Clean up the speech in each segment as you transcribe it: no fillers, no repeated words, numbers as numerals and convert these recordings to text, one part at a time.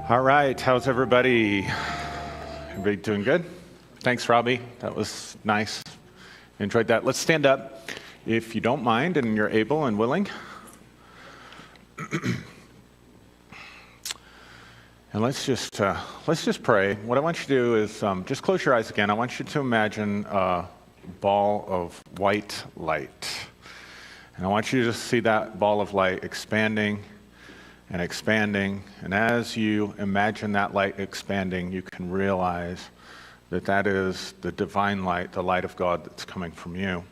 All right, how's everybody? Everybody doing good? Thanks, Robbie. That was nice. Enjoyed that. Let's stand up if you don't mind and you're able and willing. And let's just pray. What I want you to do is just close your eyes again. I want you to imagine a ball of white light. And I want you to see that ball of light expanding and expanding. And as you imagine that light expanding, you can realize that that is the divine light, the light of God that's coming from you.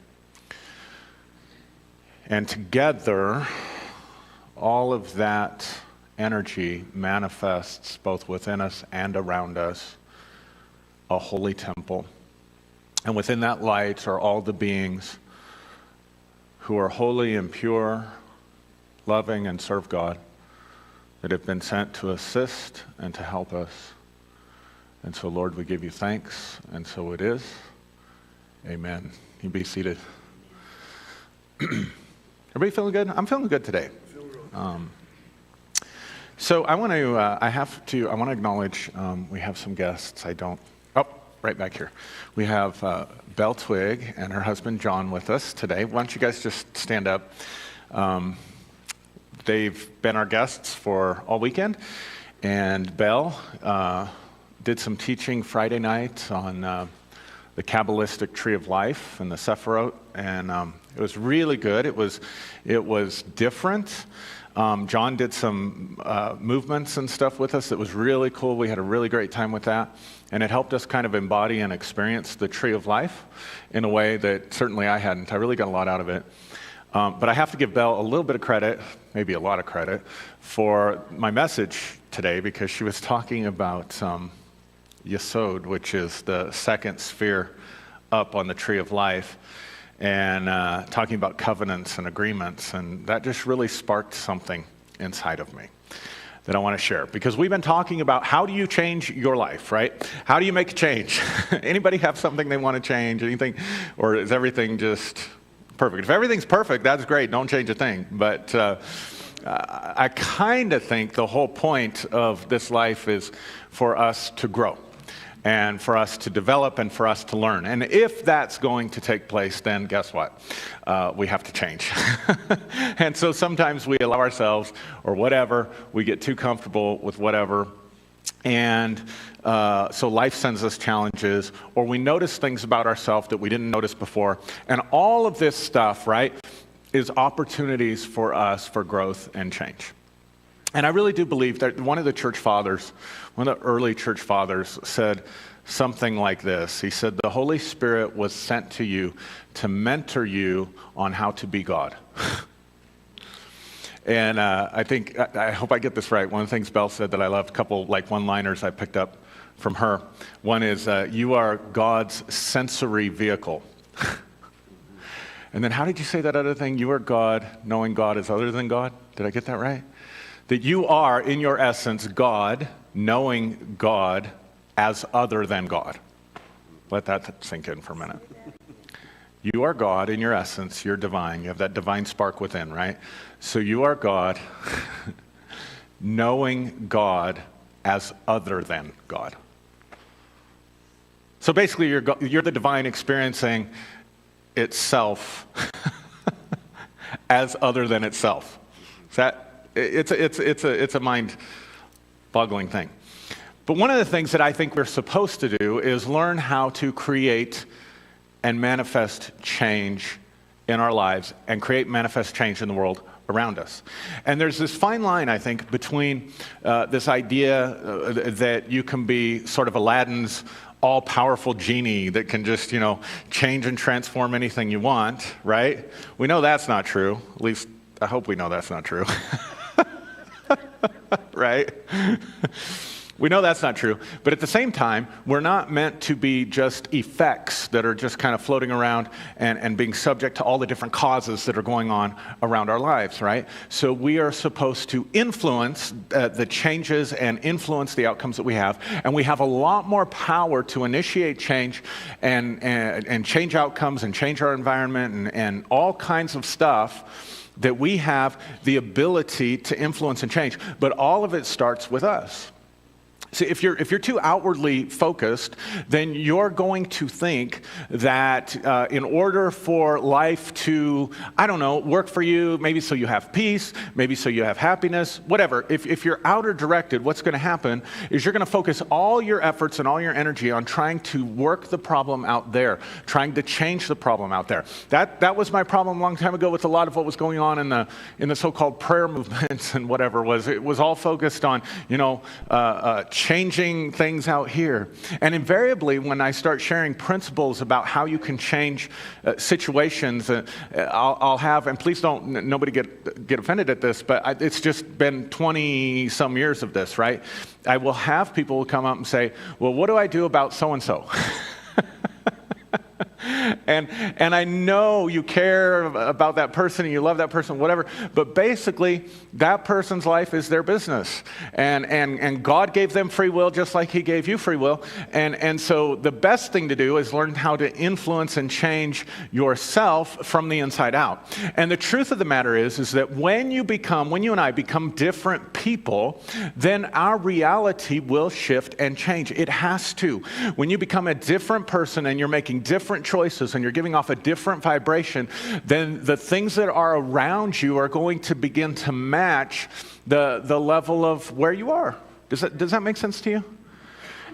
And together, all of that energy manifests both within us and around us a holy temple. And within that light are all the beings who are holy and pure, loving and serve God, that have been sent to assist and to help us. And so, Lord, we give you thanks, and so it is. Amen. You be seated. Everybody feeling good? I'm feeling good today. So I want to acknowledge we have some guests. Right back here. We have Belle Twig and her husband John with us today. Why don't you guys just stand up? They've been our guests for all weekend, and Belle did some teaching Friday night on the Kabbalistic tree of life and the Sephirot, and it was really good. It was different. John did some movements and stuff with us. It was really cool. We had a really great time with that, and it helped us kind of embody and experience the tree of life in a way that certainly I hadn't. I really got a lot out of it. But I have to give Belle a little bit of credit, maybe a lot of credit, for my message today, because she was talking about Yesod, which is the second sphere up on the tree of life, and talking about covenants and agreements, and that just really sparked something inside of me that I want to share. Because we've been talking about how do you change your life, right? How do you make a change? Anybody have something they want to change, anything, or is everything just perfect? If everything's perfect, that's great. Don't change a thing. But I kind of think the whole point of this life is for us to grow and for us to develop and for us to learn. And if that's going to take place, then guess what? We have to change. And so sometimes we allow ourselves, or whatever, we get too comfortable with whatever. And so life sends us challenges, or we notice things about ourselves that we didn't notice before. And all of this stuff, right, is opportunities for us for growth and change. And I really do believe that one of the early church fathers said something like this. He said, the Holy Spirit was sent to you to mentor you on how to be God. And I hope I get this right. One of the things Belle said that I loved, a couple like one-liners I picked up from her. One is, you are God's sensory vehicle. And then how did you say that other thing? You are God, knowing God is other than God. Did I get that right? That you are, in your essence, God, knowing God as other than God. Let that sink in for a minute. You are God in your essence. You're divine. You have that divine spark within, right? So you are God, knowing God as other than God. So basically, you're the divine experiencing itself as other than itself. It's a mind-boggling thing. But one of the things that I think we're supposed to do is learn how to create and manifest change in our lives and create manifest change in the world around us. And there's this fine line, I think, between this idea that you can be sort of Aladdin's all-powerful genie that can just, change and transform anything you want, right? We know that's not true. At least, I hope we know that's not true. Right? We know that's not true, but at the same time, we're not meant to be just effects that are just kind of floating around and being subject to all the different causes that are going on around our lives, right? So we are supposed to influence the changes and influence the outcomes that we have, and we have a lot more power to initiate change and change outcomes and change our environment and all kinds of stuff that we have the ability to influence and change. But all of it starts with us. See, if you're too outwardly focused, then you're going to think that in order for life to, I don't know, work for you, maybe so you have peace, maybe so you have happiness, whatever. If you're outer directed, what's going to happen is you're going to focus all your efforts and all your energy on trying to work the problem out there, trying to change the problem out there. That was my problem a long time ago with a lot of what was going on in the so-called prayer movements and whatever. It was all focused on, changing things out here. And invariably, when I start sharing principles about how you can change situations, I'll have, and please don't, nobody get offended at this, but it's just been 20 some years of this, right? I will have people come up and say, well, what do I do about so-and-so? And I know you care about that person and you love that person, whatever, but basically that person's life is their business. And God gave them free will just like he gave you free will. And so the best thing to do is learn how to influence and change yourself from the inside out. And the truth of the matter is that when you and I become different people, then our reality will shift and change. It has to. When you become a different person and you're making different choices and you're giving off a different vibration, then the things that are around you are going to begin to match the level of where you are. Does that make sense to you?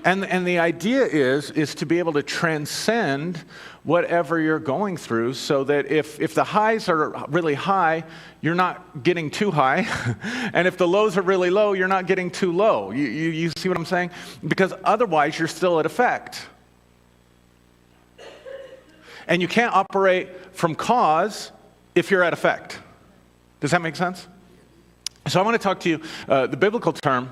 And the idea is to be able to transcend whatever you're going through, so that if the highs are really high, you're not getting too high. And if the lows are really low, you're not getting too low. You see what I'm saying? Because otherwise, you're still at effect. And you can't operate from cause if you're at effect. Does that make sense? So I want to talk to you, the biblical term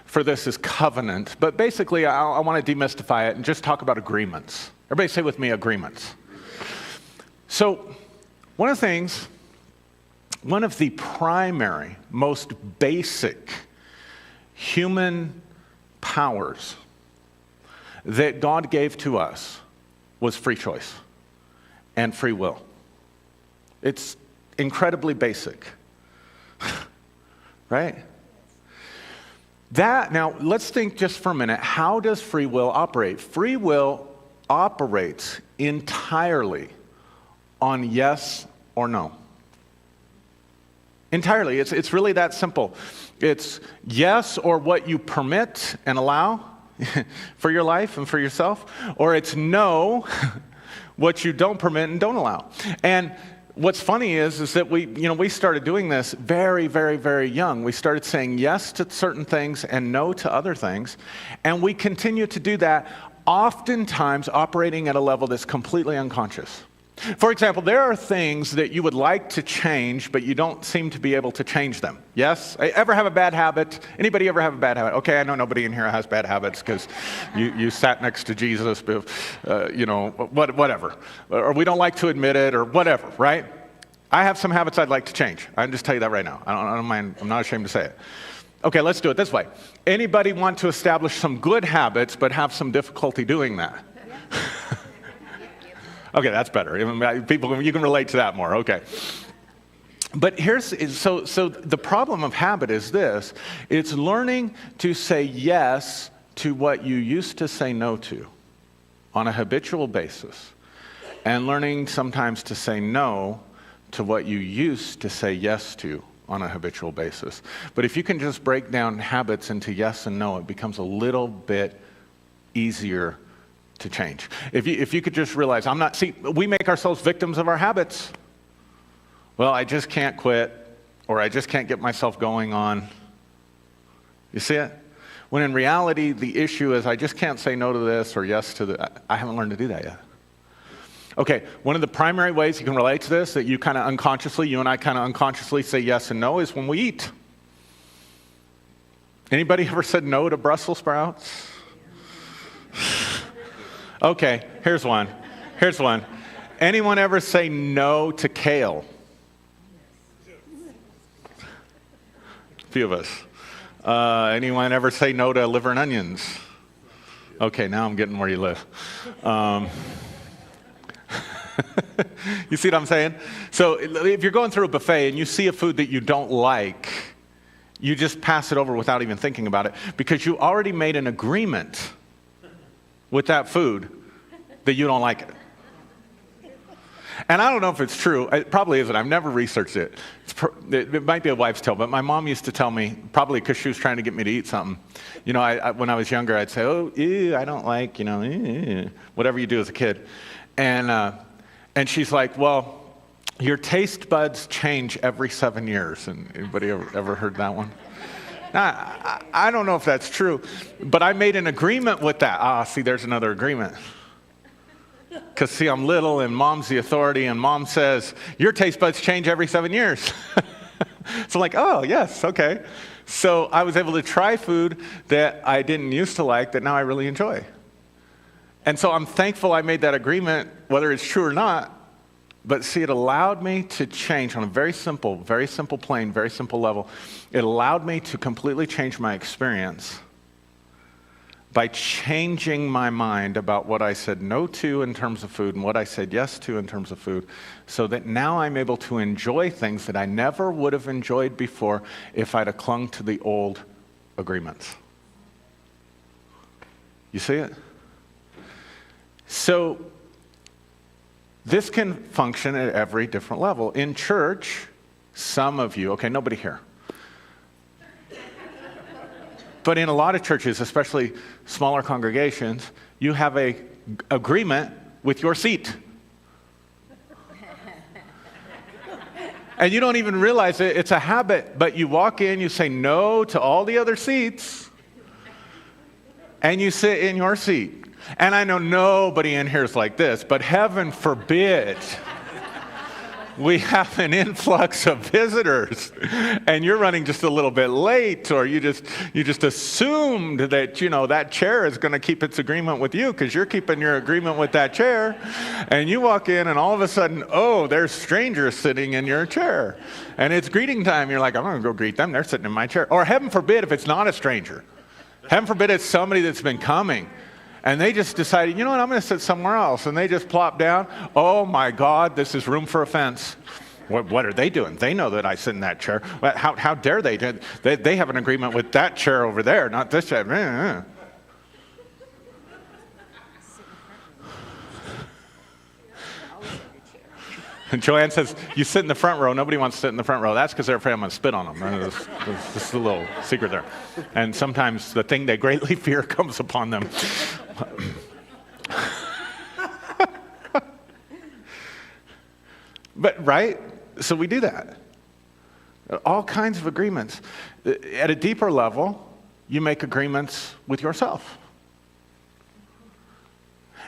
for this is covenant, but basically I want to demystify it and just talk about agreements. Everybody say with me, agreements. So one of the primary, most basic human powers that God gave to us was free choice and free will. It's incredibly basic, right? Now, let's think just for a minute. How does free will operate? Free will operates entirely on yes or no. Entirely. It's really that simple. It's yes or what you permit and allow for your life and for yourself, or it's no, what you don't permit and don't allow. And what's funny is that we started doing this very, very, very young. We started saying yes to certain things and no to other things. And we continue to do that, oftentimes operating at a level that's completely unconscious. For example, there are things that you would like to change, but you don't seem to be able to change them. Yes? Ever have a bad habit? Anybody ever have a bad habit? Okay, I know nobody in here has bad habits because you sat next to Jesus, whatever. Or we don't like to admit it or whatever, right? I have some habits I'd like to change. I can just tell you that right now. I don't mind. I'm not ashamed to say it. Okay, let's do it this way. Anybody want to establish some good habits but have some difficulty doing that? Okay, that's better. People, you can relate to that more. Okay. But so the problem of habit is this. It's learning to say yes to what you used to say no to on a habitual basis, and learning sometimes to say no to what you used to say yes to on a habitual basis. But if you can just break down habits into yes and no, it becomes a little bit easier to change. If you could just realize, we make ourselves victims of our habits. Well, I just can't quit, or I just can't get myself going on. You see it? When in reality, the issue is I just can't say no to this or yes to that. I haven't learned to do that yet. Okay, one of the primary ways you can relate to this, that you and I kind of unconsciously say yes and no, is when we eat. Anybody ever said no to Brussels sprouts? Okay, here's one. Anyone ever say no to kale? A few of us. Anyone ever say no to liver and onions? Okay, now I'm getting where you live. You see what I'm saying? So if you're going through a buffet and you see a food that you don't like, You just pass it over without even thinking about it because you already made an agreement with that food that you don't like it. And I don't know if it's true. It probably isn't. I've never researched it. It might be a wives' tale, but my mom used to tell me, probably because she was trying to get me to eat something. You know, when I was younger, I'd say, oh, ew, I don't like, whatever you do as a kid. And she's like, well, your taste buds change every 7 years. And anybody ever heard that one? Now, I don't know if that's true, but I made an agreement with that. See, there's another agreement. Because, see, I'm little, and mom's the authority, and mom says, your taste buds change every 7 years. So I'm like, oh, yes, okay. So I was able to try food that I didn't used to like that now I really enjoy. And so I'm thankful I made that agreement, whether it's true or not. But see, it allowed me to change on a very simple plane, very simple level. It allowed me to completely change my experience by changing my mind about what I said no to in terms of food and what I said yes to in terms of food, so that now I'm able to enjoy things that I never would have enjoyed before if I'd have clung to the old agreements. You see it? So this can function at every different level. In church, some of you, okay, nobody here. But in a lot of churches, especially smaller congregations, you have a agreement with your seat. And you don't even realize it. It's a habit. But you walk in, you say no to all the other seats, and you sit in your seat. And I know nobody in here is like this, but heaven forbid we have an influx of visitors and you're running just a little bit late, or you just assumed that, that chair is going to keep its agreement with you because you're keeping your agreement with that chair. And you walk in and all of a sudden, oh, there's strangers sitting in your chair. And it's greeting time. You're like, I'm going to go greet them. They're sitting in my chair. Or heaven forbid if it's not a stranger. Heaven forbid it's somebody that's been coming. And they just decided, you know what, I'm going to sit somewhere else. And they just plop down. Oh, my God, this is room for offense. What are they doing? They know that I sit in that chair. How dare they? They have an agreement with that chair over there, not this chair. And Joanne says, you sit in the front row. Nobody wants to sit in the front row. That's because they're afraid I'm going to spit on them. There's just a little secret there. And sometimes the thing they greatly fear comes upon them. But, right? So we do that. All kinds of agreements. At a deeper level, you make agreements with yourself.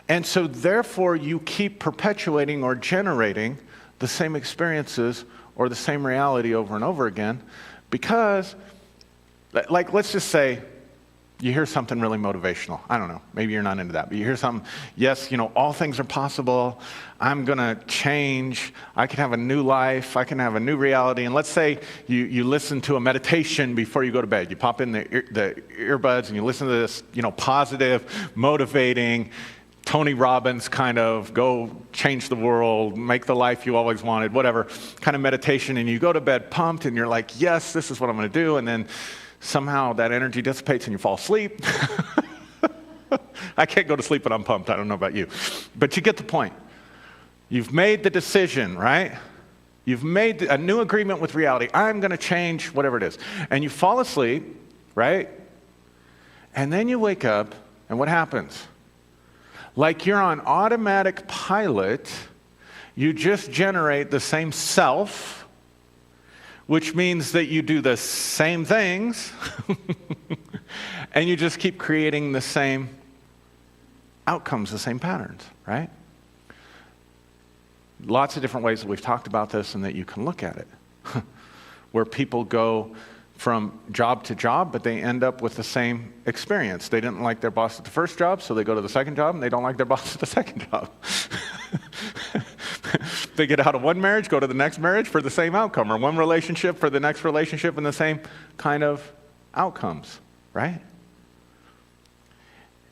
And so, therefore, you keep perpetuating or generating the same experiences or the same reality over and over again because, like, let's just say you hear something really motivational. I don't know. Maybe you're not into that. But you hear something, yes, all things are possible. I'm going to change. I can have a new life. I can have a new reality. And let's say you listen to a meditation before you go to bed. You pop in the earbuds and you listen to this, positive, motivating, Tony Robbins kind of go change the world, make the life you always wanted, whatever kind of meditation. And you go to bed pumped and you're like, yes, this is what I'm going to do. And then somehow that energy dissipates and you fall asleep. I can't go to sleep when I'm pumped. I don't know about you. But you get the point. You've made the decision, right? You've made a new agreement with reality. I'm going to change whatever it is. And you fall asleep, right? And then you wake up and what happens? Like you're on automatic pilot, you just generate the same self, which means that you do the same things, and you just keep creating the same outcomes, the same patterns, right? Lots of different ways that we've talked about this and that you can look at it, where people go from job to job, but they end up with the same experience. They didn't like their boss at the first job, so they go to the second job, and they don't like their boss at the second job. They get out of one marriage, go to the next marriage for the same outcome, or one relationship for the next relationship and the same kind of outcomes, right?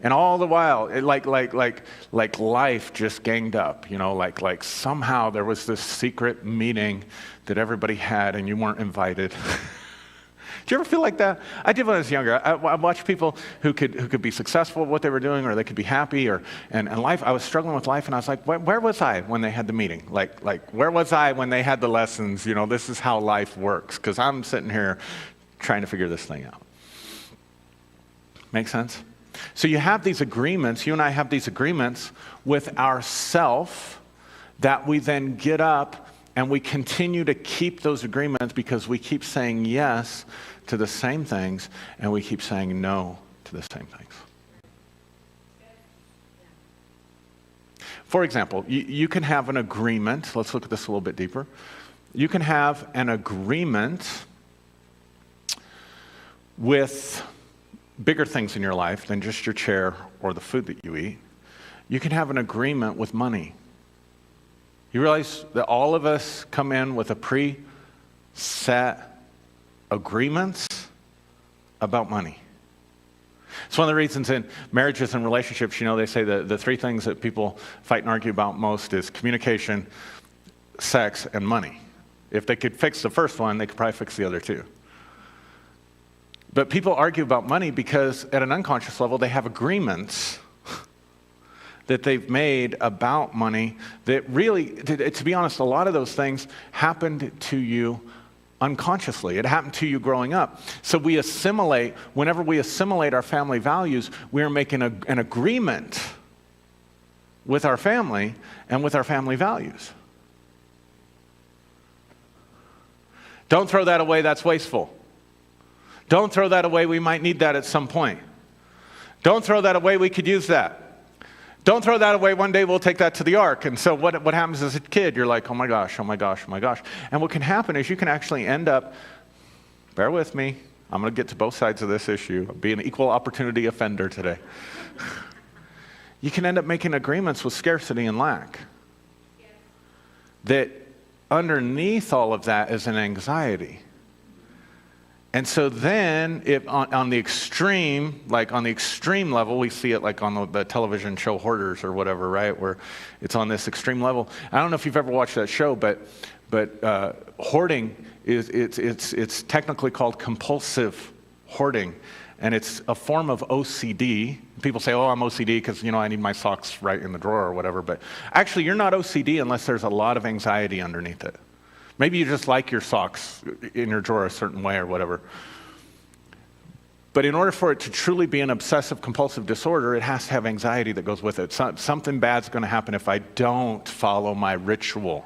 And all the while, like life just ganged up, like somehow there was this secret meeting that everybody had and you weren't invited. Do you ever feel like that? I did when I was younger. I watched people who could be successful at what they were doing, or they could be happy, and life. I was struggling with life, and I was like, where was I when they had the meeting? Like where was I when they had the lessons? This is how life works. Because I'm sitting here trying to figure this thing out. Make sense? So you have these agreements. You and I have these agreements with ourself that we then get up and we continue to keep those agreements because we keep saying yes to the same things and we keep saying no to the same things. For example, you can have an agreement. Let's look at this a little bit deeper. You can have an agreement with bigger things in your life than just your chair or the food that you eat. You can have an agreement with money. You realize that all of us come in with a pre-set agreements about money. It's one of the reasons in marriages and relationships, they say that the three things that people fight and argue about most is communication, sex, and money. If they could fix the first one, they could probably fix the other two. But people argue about money because at an unconscious level, they have agreements that they've made about money that really, to be honest, a lot of those things happened to you unconsciously. It happened to you growing up. So whenever we assimilate our family values, we are making an agreement with our family and with our family values. Don't throw that away, that's wasteful. Don't throw that away, we might need that at some point. Don't throw that away, we could use that. Don't throw that away, one day we'll take that to the ark. And so what happens as a kid? You're like, oh my gosh, oh my gosh, oh my gosh. And what can happen is you can actually end up, bear with me, I'm going to get to both sides of this issue, be an equal opportunity offender today. You can end up making agreements with scarcity and lack. That underneath all of that is an anxiety. And so then, if on the extreme level, we see it like on the television show Hoarders or whatever, right? Where it's on this extreme level. I don't know if you've ever watched that show, but hoarding it's technically called compulsive hoarding, and it's a form of OCD. People say, "Oh, I'm OCD because I need my socks right in the drawer or whatever." But actually, you're not OCD unless there's a lot of anxiety underneath it. Maybe you just like your socks in your drawer a certain way or whatever. But in order for it to truly be an obsessive compulsive disorder, it has to have anxiety that goes with it. Something bad's going to happen if I don't follow my ritual.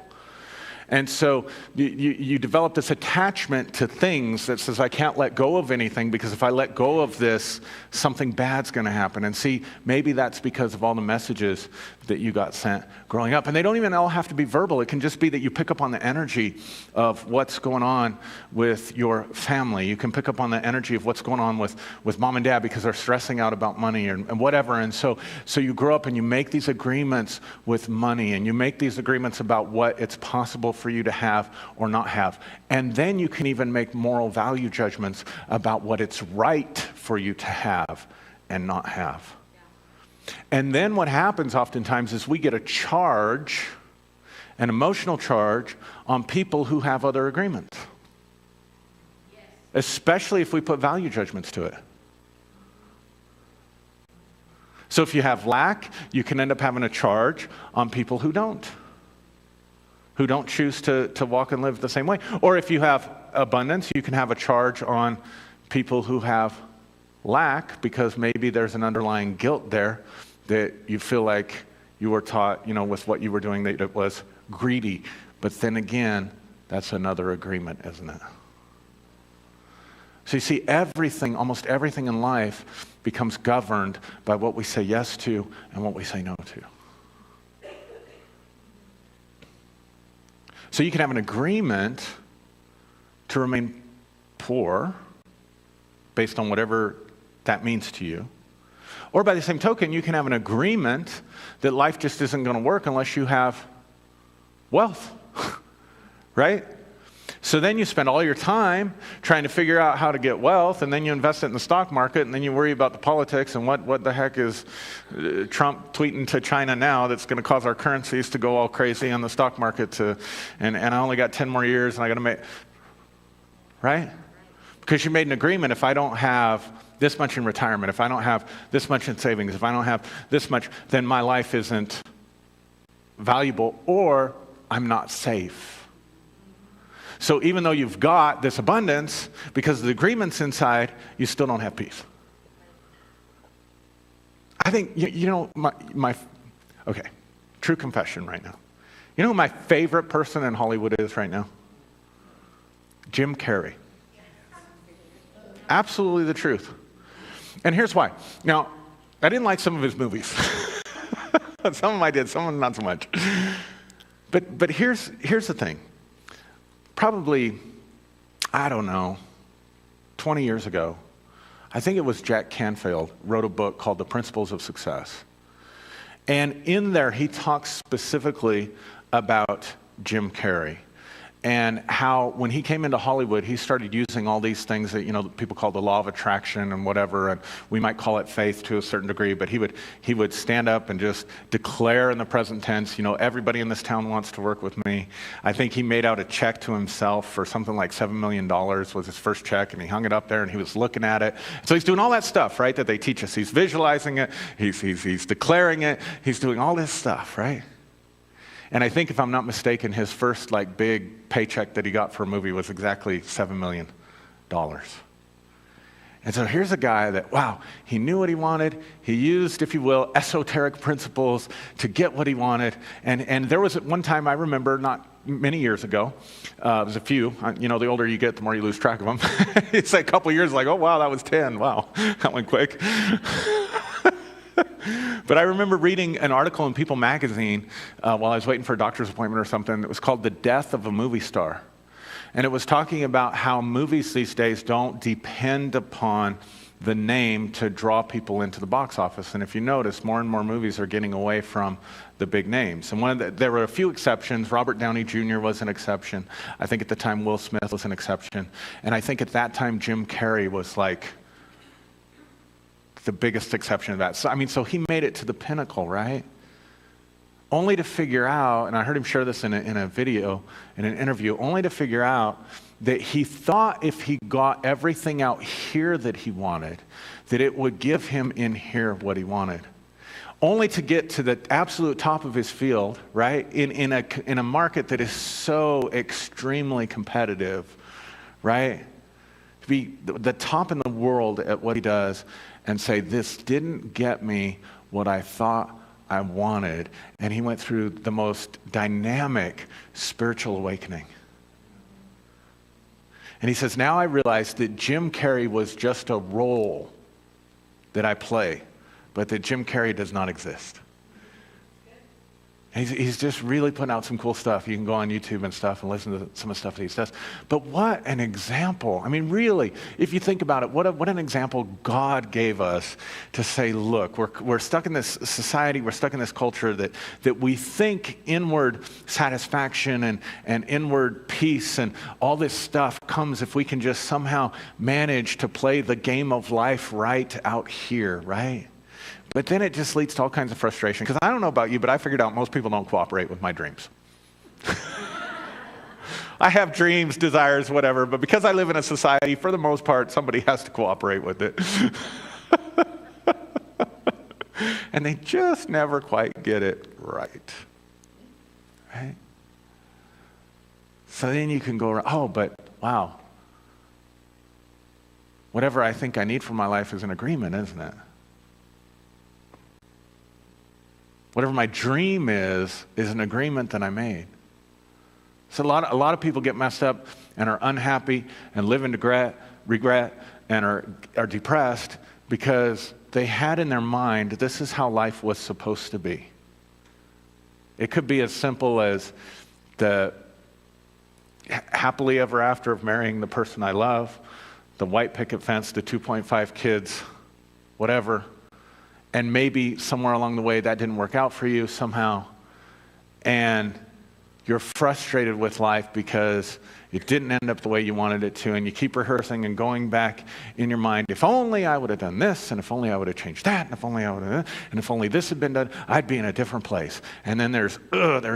And so you develop this attachment to things that says, I can't let go of anything because if I let go of this, something bad's going to happen. And see, maybe that's because of all the messages that you got sent growing up. And they don't even all have to be verbal. It can just be that you pick up on the energy of what's going on with your family. You can pick up on the energy of what's going on with mom and dad because they're stressing out about money and whatever. And so you grow up and you make these agreements with money, and you make these agreements about what it's possible for you to have or not have. And then you can even make moral value judgments about what it's right for you to have and not have. And then what happens oftentimes is we get a charge, an emotional charge, on people who have other agreements. Yes. Especially if we put value judgments to it. So if you have lack, you can end up having a charge on people who don't choose to walk and live the same way. Or if you have abundance, you can have a charge on people who have lack because maybe there's an underlying guilt there that you feel like you were taught, with what you were doing, that it was greedy. But then again, that's another agreement, isn't it? So you see, almost everything in life becomes governed by what we say yes to and what we say no to. So you can have an agreement to remain poor based on whatever that means to you. Or by the same token, you can have an agreement that life just isn't going to work unless you have wealth, right? So then you spend all your time trying to figure out how to get wealth, and then you invest it in the stock market, and then you worry about the politics and what the heck is Trump tweeting to China now that's going to cause our currencies to go all crazy on the stock market and I only got 10 more years and I got to make, right? Because you made an agreement, if I don't have this much in retirement, if I don't have this much in savings, if I don't have this much, then my life isn't valuable or I'm not safe. So even though you've got this abundance, because the agreement's inside, you still don't have peace. I think, okay, true confession right now. You know who my favorite person in Hollywood is right now? Jim Carrey. Absolutely the truth. And here's why. Now, I didn't like some of his movies. Some of them I did, some of them not so much. But here's the thing. Probably, I don't know, 20 years ago, I think it was Jack Canfield wrote a book called The Principles of Success. And in there, he talks specifically about Jim Carrey and how when he came into Hollywood, he started using all these things that, people call the law of attraction and whatever, and we might call it faith to a certain degree, but he would stand up and just declare in the present tense, everybody in this town wants to work with me. I think he made out a check to himself for something like $7 million was his first check, and he hung it up there and he was looking at it. So he's doing all that stuff, right, that they teach us. He's visualizing it, he's declaring it, he's doing all this stuff, right? And I think, if I'm not mistaken, his first big paycheck that he got for a movie was exactly $7 million. And so here's a guy that, he knew what he wanted. He used, if you will, esoteric principles to get what he wanted. And there was one time I remember, not many years ago, it was a few. The older you get, the more you lose track of them. It's a couple years, oh, wow, that was 10. Wow, that went quick. But I remember reading an article in People magazine while I was waiting for a doctor's appointment or something. It was called The Death of a Movie Star. And it was talking about how movies these days don't depend upon the name to draw people into the box office. And if you notice, more and more movies are getting away from the big names. And there were a few exceptions. Robert Downey Jr. was an exception. I think at the time Will Smith was an exception. And I think at that time Jim Carrey was the biggest exception of that. So he made it to the pinnacle, right? Only to figure out, and I heard him share this in a video, in an interview, only to figure out that he thought if he got everything out here that he wanted, that it would give him in here what he wanted. Only to get to the absolute top of his field, right? In a market that is so extremely competitive, right? To be the top in the world at what he does and say, this didn't get me what I thought I wanted. And he went through the most dynamic spiritual awakening. And he says, now I realize that Jim Carrey was just a role that I play, but that Jim Carrey does not exist. He's just really putting out some cool stuff. You can go on YouTube and stuff and listen to some of the stuff that he does. But what an example. Really, if you think about it, what an example God gave us to say, look, we're stuck in this society, we're stuck in this culture that we think inward satisfaction and inward peace and all this stuff comes if we can just somehow manage to play the game of life right out here, right? But then it just leads to all kinds of frustration. Because I don't know about you, but I figured out most people don't cooperate with my dreams. I have dreams, desires, whatever, but because I live in a society, for the most part, somebody has to cooperate with it. And they just never quite get it right. Right? So then you can go around, but wow. Whatever I think I need for my life is an agreement, isn't it? Whatever my dream is an agreement that I made. So a lot of people get messed up and are unhappy and live in regret and are depressed because they had in their mind this is how life was supposed to be. It could be as simple as the happily ever after of marrying the person I love, the white picket fence, the 2.5 kids, whatever. And maybe somewhere along the way that didn't work out for you somehow. And you're frustrated with life because it didn't end up the way you wanted it to. And you keep rehearsing and going back in your mind, if only I would have done this, and if only I would have changed that, and if only I would have, and if only this had been done, I'd be in a different place. And then there's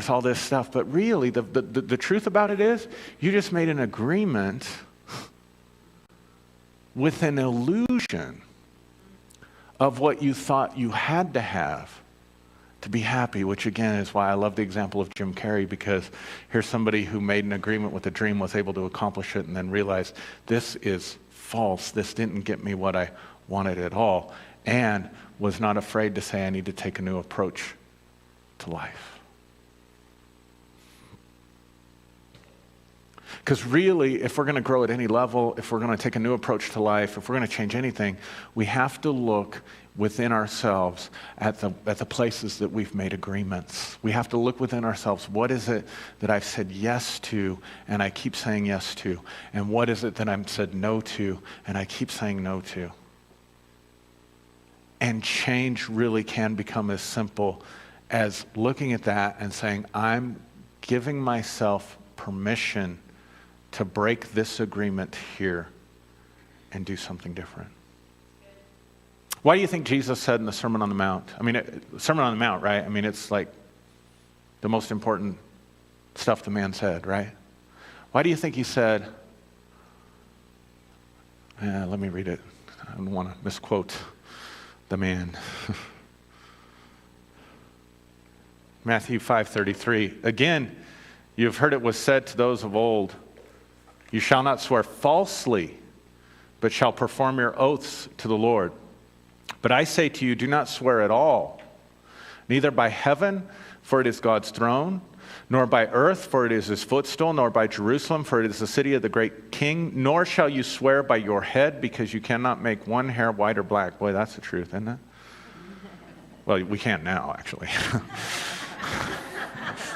all this stuff. But really, the truth about it is, you just made an agreement with an illusion of what you thought you had to have to be happy, which again is why I love the example of Jim Carrey, because here's somebody who made an agreement with a dream, was able to accomplish it, and then realized this is false. This didn't get me what I wanted at all, and was not afraid to say, I need to take a new approach to life. Because really, if we're going to grow at any level, if we're going to take a new approach to life, if we're going to change anything, we have to look within ourselves at the places that we've made agreements. We have to look within ourselves. What is it that I've said yes to and I keep saying yes to? And what is it that I've said no to and I keep saying no to? And change really can become as simple as looking at that and saying, I'm giving myself permission to break this agreement here and do something different. Why do you think Jesus said in the Sermon on the Mount? I mean, Sermon on the Mount, right? I mean, it's like the most important stuff the man said, right? Why do you think he said, let me read it. I don't want to misquote the man. Matthew 5:33. Again, you have heard it was said to those of old, you shall not swear falsely, but shall perform your oaths to the Lord. But I say to you, do not swear at all, neither by heaven, for it is God's throne, nor by earth, for it is his footstool, nor by Jerusalem, for it is the city of the great king, nor shall you swear by your head, because you cannot make one hair white or black. Boy, that's the truth, isn't it? Well, we can't now, actually.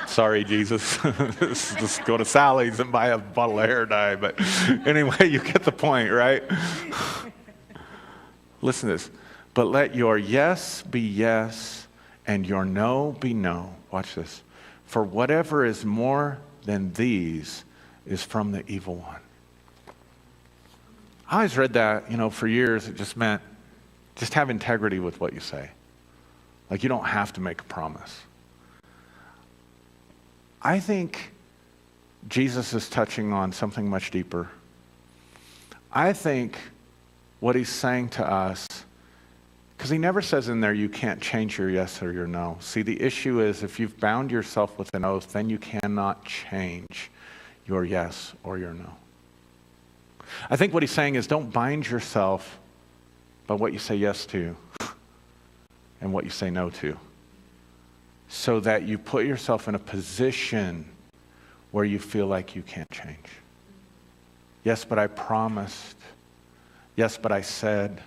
Sorry, Jesus. Just go to Sally's and buy a bottle of hair dye. But anyway, you get the point, right? Listen to this. But let your yes be yes and your no be no. Watch this. For whatever is more than these is from the evil one. I always read that, for years. It just meant just have integrity with what you say. Like you don't have to make a promise. I think Jesus is touching on something much deeper. I think what he's saying to us, because he never says in there you can't change your yes or your no. See, the issue is if you've bound yourself with an oath, then you cannot change your yes or your no. I think what he's saying is don't bind yourself by what you say yes to and what you say no to, so that you put yourself in a position where you feel like you can't change. Yes, but I promised. Yes, but I said.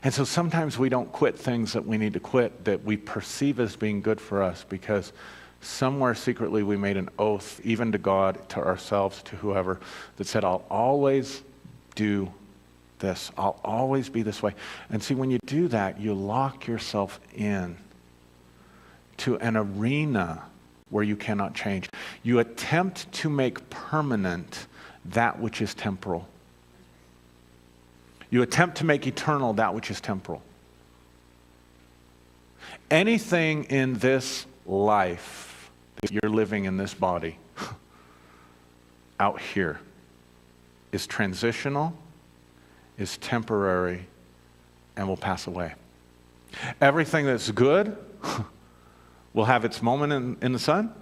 And so sometimes we don't quit things that we need to quit that we perceive as being good for us because somewhere secretly we made an oath, even to God, to ourselves, to whoever, that said, I'll always do this. I'll always be this way. And see, when you do that, you lock yourself in to an arena where you cannot change. You attempt to make permanent that which is temporal. You attempt to make eternal that which is temporal. Anything in this life that you're living in this body out here is transitional, is temporary, and will pass away. Everything that's good will have its moment in the sun,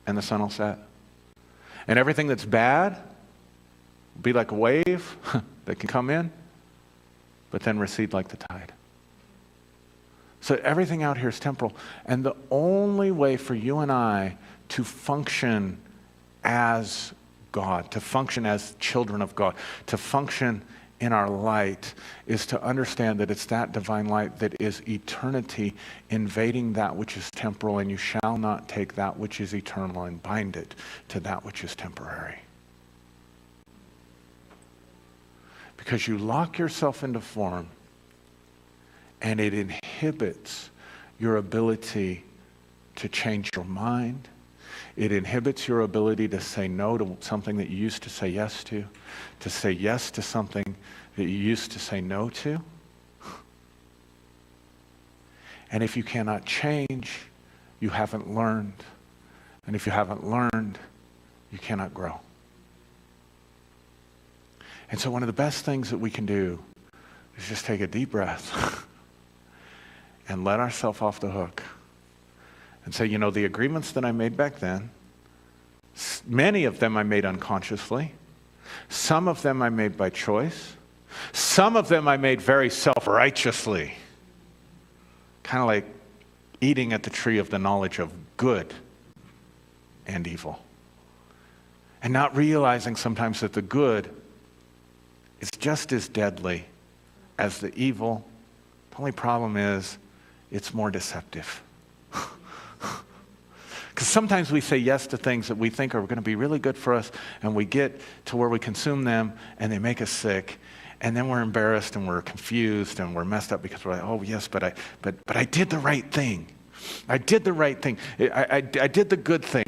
and the sun will set. And everything that's bad will be like a wave that can come in, but then recede like the tide. So everything out here is temporal. And the only way for you and I to function as God, to function as children of God, to function in our light, is to understand that it's that divine light that is eternity invading that which is temporal, and you shall not take that which is eternal and bind it to that which is temporary. Because you lock yourself into form, and it inhibits your ability to change your mind. It inhibits your ability to say no to something that you used to say yes to say yes to something that you used to say no to. And if you cannot change, you haven't learned. And if you haven't learned, you cannot grow. And so one of the best things that we can do is just take a deep breath and let ourselves off the hook and say, the agreements that I made back then, many of them I made unconsciously. Some of them I made by choice. Some of them I made very self-righteously. Kind of like eating at the tree of the knowledge of good and evil. And not realizing sometimes that the good is just as deadly as the evil. The only problem is it's more deceptive. Because sometimes we say yes to things that we think are going to be really good for us, and we get to where we consume them, and they make us sick, and then we're embarrassed, and we're confused, and we're messed up because we're like, oh yes, but I did the right thing. I did the right thing. I did the good thing.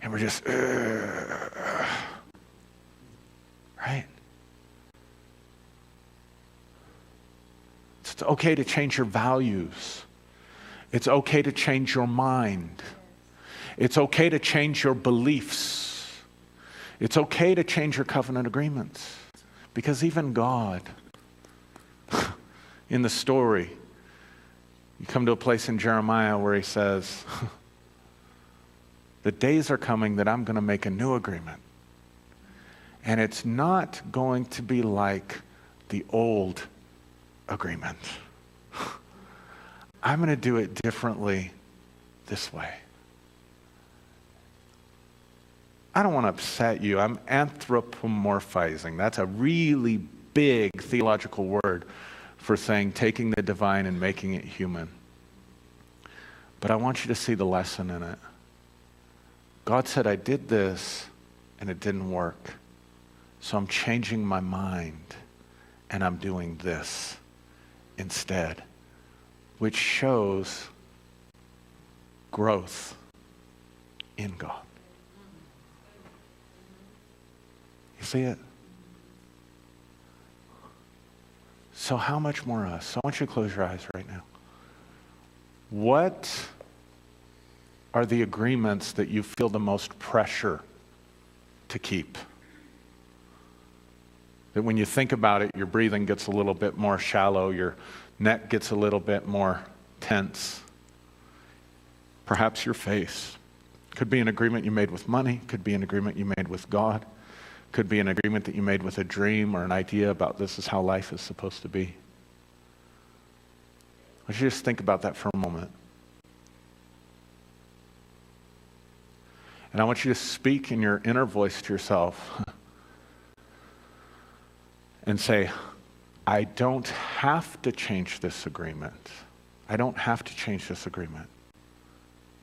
And we're just, right? It's okay to change your values. It's okay to change your mind. It's okay to change your beliefs. It's okay to change your covenant agreements. Because even God, in the story, you come to a place in Jeremiah where he says, the days are coming that I'm going to make a new agreement. And it's not going to be like the old agreement. I'm going to do it differently this way. I don't want to upset you. I'm anthropomorphizing. That's a really big theological word for saying taking the divine and making it human. But I want you to see the lesson in it. God said, I did this and it didn't work. So I'm changing my mind and I'm doing this instead, which shows growth in God. You see it? So how much more us? So I want you to close your eyes right now. What are the agreements that you feel the most pressure to keep? That when you think about it, your breathing gets a little bit more shallow, your neck gets a little bit more tense. Perhaps your face. Could be an agreement you made with money, could be an agreement you made with God, could be an agreement that you made with a dream or an idea about this is how life is supposed to be. I want you to just think about that for a moment. And I want you to speak in your inner voice to yourself and say, I don't have to change this agreement. I don't have to change this agreement,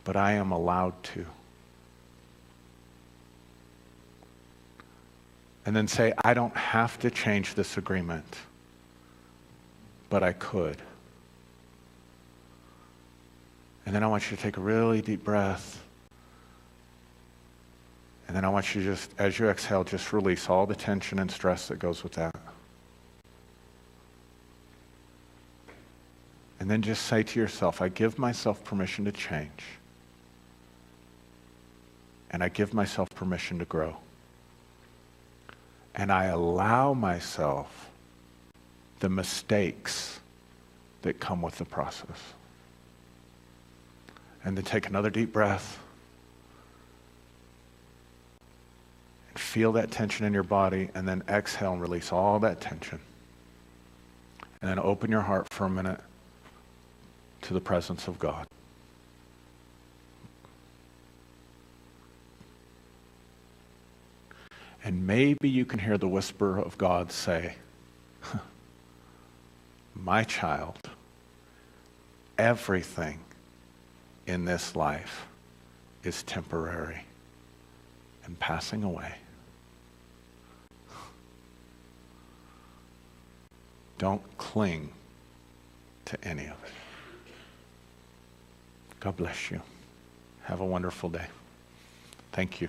but I am allowed to. And then say, I don't have to change this agreement, but I could. And then I want you to take a really deep breath. And then I want you to just, as you exhale, just release all the tension and stress that goes with that. And then just say to yourself, I give myself permission to change. And I give myself permission to grow. And I allow myself the mistakes that come with the process. And then take another deep breath. And feel that tension in your body, and then exhale and release all that tension. And then open your heart for a minute to the presence of God. And maybe you can hear the whisper of God say, my child, everything in this life is temporary and passing away. Don't cling to any of it. God bless you. Have a wonderful day. Thank you.